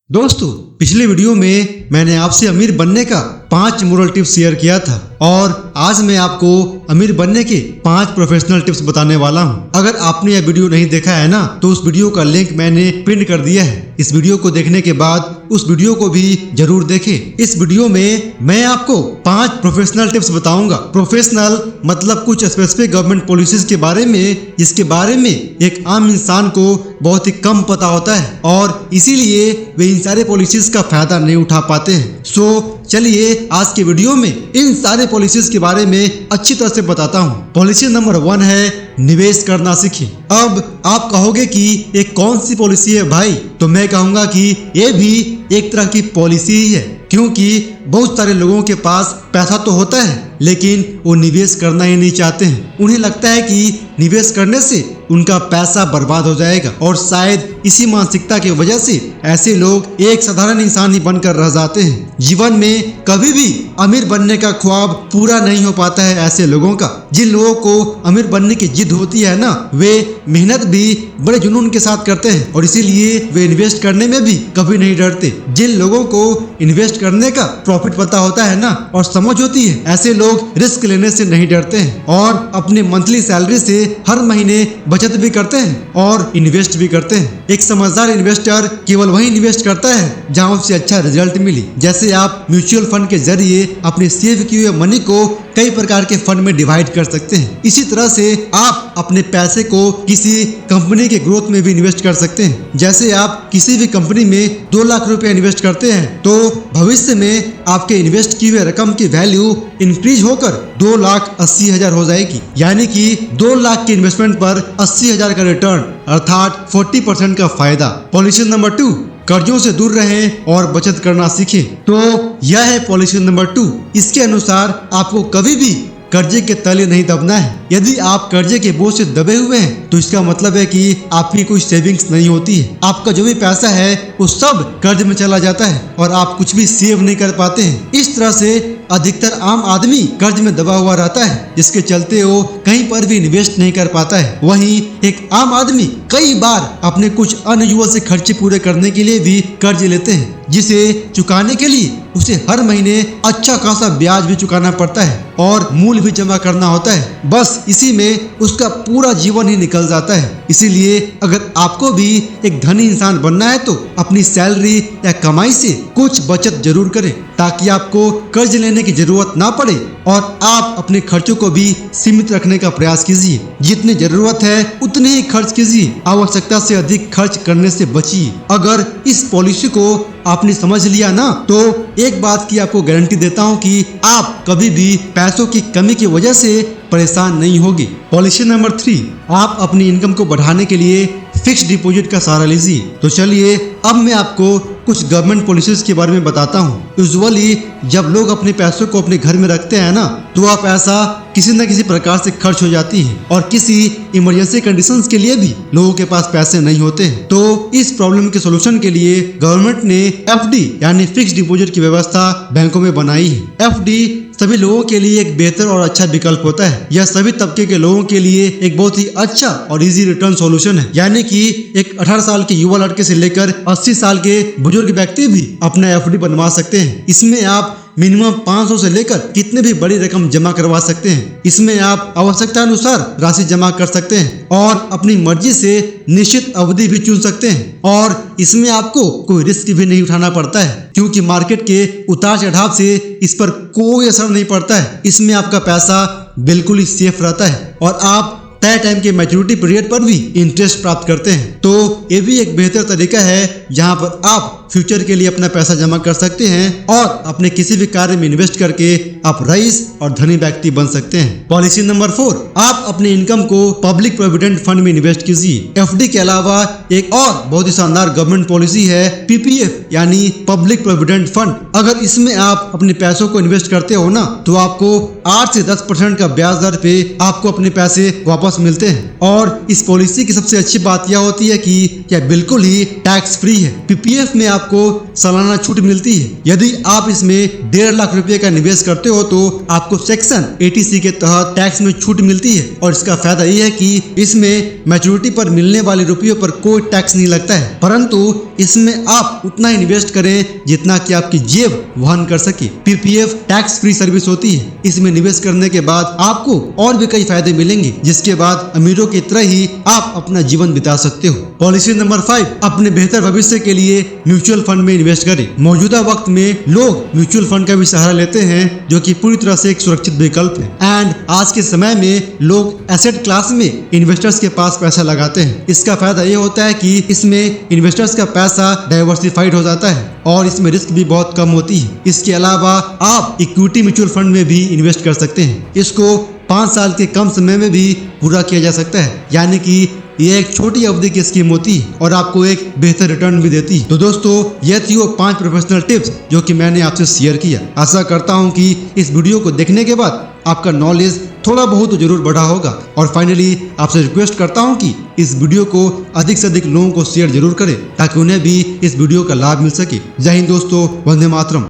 दोस्तों, पिछले वीडियो में मैंने आपसे अमीर बनने का 5 मोरल टिप्स शेयर किया था और आज मैं आपको अमीर बनने के 5 प्रोफेशनल टिप्स बताने वाला हूं। अगर आपने यह वीडियो नहीं देखा है ना, तो उस वीडियो का लिंक मैंने पिन कर दिया है। इस वीडियो को देखने के बाद उस वीडियो को भी जरूर देखें। इस वीडियो में मैं आपको 5 प्रोफेशनल टिप्स बताऊंगा। प्रोफेशनल मतलब कुछ स्पेसिफिक गवर्नमेंट पॉलिसीज के बारे में, जिसके बारे में एक आम इंसान को बहुत ही कम पता होता है और इसीलिए वे इन सारे पॉलिसीज का फायदा नहीं उठा पाते हैं। सो चलिए आज के वीडियो में इन सारे पॉलिसीज के बारे में अच्छी तरह से बताता हूँ। पॉलिसी नंबर 1 है निवेश करना सीखें। अब आप कहोगे कि ये कौन सी पॉलिसी है भाई? तो मैं कहूँगा कि ये भी एक तरह की पॉलिसी ही है, क्योंकि बहुत सारे लोगों के पास पैसा तो होता है लेकिन वो निवेश करना ही नहीं चाहते हैं। उन्हें लगता है कि निवेश करने से उनका पैसा बर्बाद हो जाएगा और शायद इसी मानसिकता की वजह से ऐसे लोग एक साधारण इंसान ही बनकर रह जाते हैं। जीवन में कभी भी अमीर बनने का ख्वाब पूरा नहीं हो पाता है ऐसे लोगों का। जिन लोगों को अमीर बनने की जिद होती है ना, वे मेहनत भी बड़े जुनून के साथ करते हैं और इसीलिए वे इन्वेस्ट करने में भी कभी नहीं डरते। जिन लोगों को इन्वेस्ट करने का प्रॉफिट पता होता है ना और समझ होती है, ऐसे लोग रिस्क लेने से नहीं डरते हैं और अपने मंथली सैलरी से हर महीने बचत भी करते हैं और इन्वेस्ट भी करते हैं। एक समझदार इन्वेस्टर केवल वही इन्वेस्ट करता है जहां उसे अच्छा रिजल्ट मिले। जैसे आप म्यूचुअल फंड के जरिए अपने सेव किए हुए मनी को कई प्रकार के फंड में डिवाइड कर सकते हैं। इसी तरह से आप अपने पैसे को किसी कंपनी के ग्रोथ में भी इन्वेस्ट कर सकते हैं। जैसे आप किसी भी कंपनी में 2 लाख रुपए इन्वेस्ट करते हैं तो भविष्य में आपके इन्वेस्ट किए हुए रकम की वैल्यू इंक्रीज होकर 2,80,000 हो जाएगी। यानी कि 2 लाख के इन्वेस्टमेंट पर 80,000 का रिटर्न, अर्थात 40% का फायदा। पॉलिसी नंबर 2, कर्जों से दूर रहें और बचत करना सीखें। तो यह है पॉलिसी नंबर 2। इसके अनुसार आपको कभी भी कर्जे के तले नहीं दबना है। यदि आप कर्जे के बोझ से दबे हुए हैं तो इसका मतलब है कि आपकी कोई सेविंग्स नहीं होती है। आपका जो भी पैसा है वो सब कर्ज में चला जाता है और आप कुछ भी सेव नहीं कर पाते हैं। इस तरह से अधिकतर आम आदमी कर्ज में दबा हुआ रहता है, जिसके चलते वो कहीं पर भी इन्वेस्ट नहीं कर पाता है। वहीं एक आम आदमी कई बार अपने कुछ अनयूजुअल से खर्चे पूरे करने के लिए भी कर्ज लेते हैं, जिसे चुकाने के लिए उसे हर महीने अच्छा खासा ब्याज भी चुकाना पड़ता है और मूल भी जमा करना होता है। बस इसी में उसका पूरा जीवन ही निकल जाता है। इसीलिए अगर आपको भी एक धनी इंसान बनना है तो अपनी सैलरी या कमाई से कुछ बचत जरूर करें, ताकि आपको कर्ज लेने की जरूरत ना पड़े और आप अपने खर्चों को भी सीमित रखने का प्रयास कीजिए। जितनी जरूरत है उतने ही खर्च कीजिए, आवश्यकता से अधिक खर्च करने से बचिए। अगर इस पॉलिसी को आपने समझ लिया ना, तो एक बात की आपको गारंटी देता हूँ कि आप कभी भी पैसों की कमी की वजह से परेशान नहीं होगी। पॉलिसी नंबर 3, आप अपनी इनकम को बढ़ाने के लिए फिक्स डिपॉजिट का सहारा लीजिए। तो चलिए अब मैं आपको कुछ गवर्नमेंट पॉलिसीज के बारे में बताता हूँ। यूजुअली जब लोग अपने पैसों को अपने घर में रखते हैं ना, तो वह पैसा किसी न किसी प्रकार से खर्च हो जाती है और किसी इमरजेंसी कंडीशंस के लिए भी लोगों के पास पैसे नहीं होते हैं। तो इस प्रॉब्लम के सोल्यूशन के लिए गवर्नमेंट ने FD यानी फिक्स डिपॉजिट की व्यवस्था बैंकों में बनाई है। FD सभी लोगों के लिए एक बेहतर और अच्छा विकल्प होता है। यह सभी तबके के लोगों के लिए एक बहुत ही अच्छा और इजी रिटर्न सॉल्यूशन है। यानी कि एक 18 साल के युवा लड़के से लेकर 80 साल के बुजुर्ग व्यक्ति भी अपना FD बनवा सकते हैं। इसमें आप मिनिमम 500 से लेकर कितने भी बड़ी रकम जमा करवा सकते हैं। इसमें आप आवश्यकता अनुसार राशि जमा कर सकते हैं और अपनी मर्जी से निश्चित अवधि भी चुन सकते हैं और इसमें आपको कोई रिस्क भी नहीं उठाना पड़ता है, क्योंकि मार्केट के उतार चढ़ाव से इस पर कोई असर नहीं पड़ता है। इसमें आपका पैसा बिल्कुल ही सेफ रहता है और आप तय टाइम के मैच्योरिटी पीरियड पर भी इंटरेस्ट प्राप्त करते हैं। तो ये भी एक बेहतर तरीका है जहां पर आप फ्यूचर के लिए अपना पैसा जमा कर सकते हैं और अपने किसी भी कार्य में इन्वेस्ट करके आप रईस और धनी व्यक्ति बन सकते हैं। पॉलिसी नंबर 4, आप अपने इनकम को पब्लिक प्रोविडेंट फंड में इन्वेस्ट कीजिए। FD के अलावा एक और बहुत ही शानदार गवर्नमेंट पॉलिसी है PPF यानी पब्लिक प्रोविडेंट फंड। अगर इसमें आप अपने पैसों को इन्वेस्ट करते हो ना, तो आपको 8 से 10% का ब्याज दर पे आपको अपने पैसे वापस मिलते हैं। और इस पॉलिसी की सबसे अच्छी बात यह होती है कि यह बिल्कुल ही टैक्स फ्री है। PPF में आपको सालाना छूट मिलती है। यदि आप इसमें 1.5 लाख रुपए का निवेश करते हो तो आपको सेक्शन 80C के तहत टैक्स में छूट मिलती है और इसका फायदा ये है कि इसमें मैच्योरिटी पर मिलने वाले रुपयों पर कोई टैक्स नहीं लगता है, परंतु इसमें आप उतना ही इन्वेस्ट करें जितना कि आपकी जेब वहन कर सके। PPF टैक्स फ्री सर्विस होती है। इसमें निवेश करने के बाद आपको और भी कई फायदे मिलेंगे, जिसके बाद अमीरों की तरह ही आप अपना जीवन बिता सकते हो। पॉलिसी नंबर 5, अपने बेहतर भविष्य के लिए म्यूचुअल फंड में इन्वेस्ट करें। मौजूदा वक्त में लोग म्यूचुअल फंड का भी सहारा लेते हैं, जो कि पूरी तरह से एक सुरक्षित विकल्प है। एंड आज के समय में लोग एसेट क्लास में इन्वेस्टर्स के पास पैसा लगाते हैं। इसका फायदा ये होता है कि इसमें इन्वेस्टर्स का पैसा डाइवर्सिफाइड हो जाता है और इसमें रिस्क भी बहुत कम होती है। इसके अलावा आप इक्विटी म्यूचुअल फंड में भी इन्वेस्ट कर सकते हैं। इसको 5 साल के कम समय में भी पूरा किया जा सकता है, यानी कि ये एक छोटी अवधि की स्कीम होती है और आपको एक बेहतर रिटर्न भी देती है। तो दोस्तों, ये थी वो 5 प्रोफेशनल टिप्स जो कि मैंने आपसे शेयर किया। आशा करता हूँ कि इस वीडियो को देखने के बाद आपका नॉलेज थोड़ा बहुत तो जरूर बढ़ा होगा। और फाइनली आपसे रिक्वेस्ट करता हूँ कि इस वीडियो को अधिक से अधिक लोगों को शेयर जरूर करें, ताकि उन्हें भी इस वीडियो का लाभ मिल सके। जय हिंद दोस्तों, वंदे मातरम।